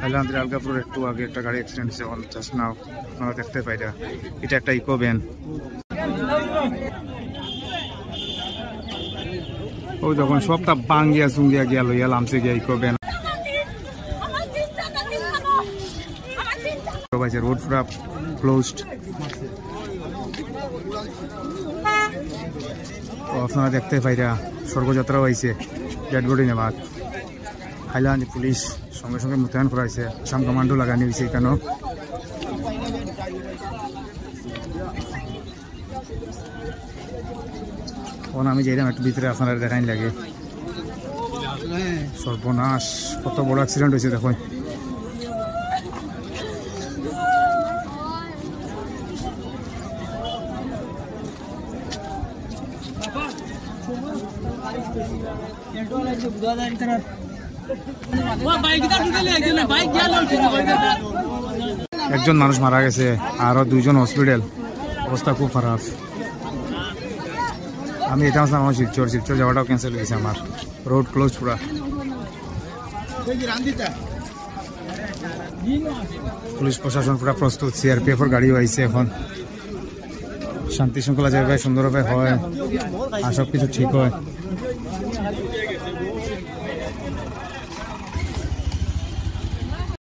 হাইলাকান্দি আলগাপুর একটু আগে একটা গাড়ি অ্যাক্সিডেন্ট হয়েছে অন জাস্ট নাও, আপনারা দেখতে পাইরা। এটা একটা ইকো ভ্যান। ওই যখন সবটা বাঙ্গিয়া চুঙ্গিয়া গিয়া লইয়া লামছে গিয়া ইকো ভ্যান। রোড পুরা ক্লোজড। আপনারা দেখতে পাইরা স্বর্গযাত্রা হয়েছে ডেড বডি নেবার। হাইলাকান্দি পুলিশ সঙ্গে সঙ্গে মোতায়েন করা হয়েছে, আসাম কমান্ডো লাগানি হয়েছে এখানেও। তখন আমি যাইলাম একটু ভিতরে, আপনারা দেখাই লাগে। সর্বনাশ, কত বড় অ্যাক্সিডেন্ট হয়েছে দেখুন। একজন মানুষ মারা গেছে, আরো দুইজন হসপিটাল, অবস্থা খুব খারাপ। আমি এটা আসলাম আমার শিলচর যাওয়াটাও ক্যান্সেল হয়েছে আমার, রোড ক্লোজ পুরা। পুলিশ প্রশাসন পুরা প্রস্তুত, সিআরপিএফের গাড়িও আইছে এখন। শান্তি শৃঙ্খলা জায়গায় সুন্দরভাবে হয় আর সবকিছু ঠিক হয়।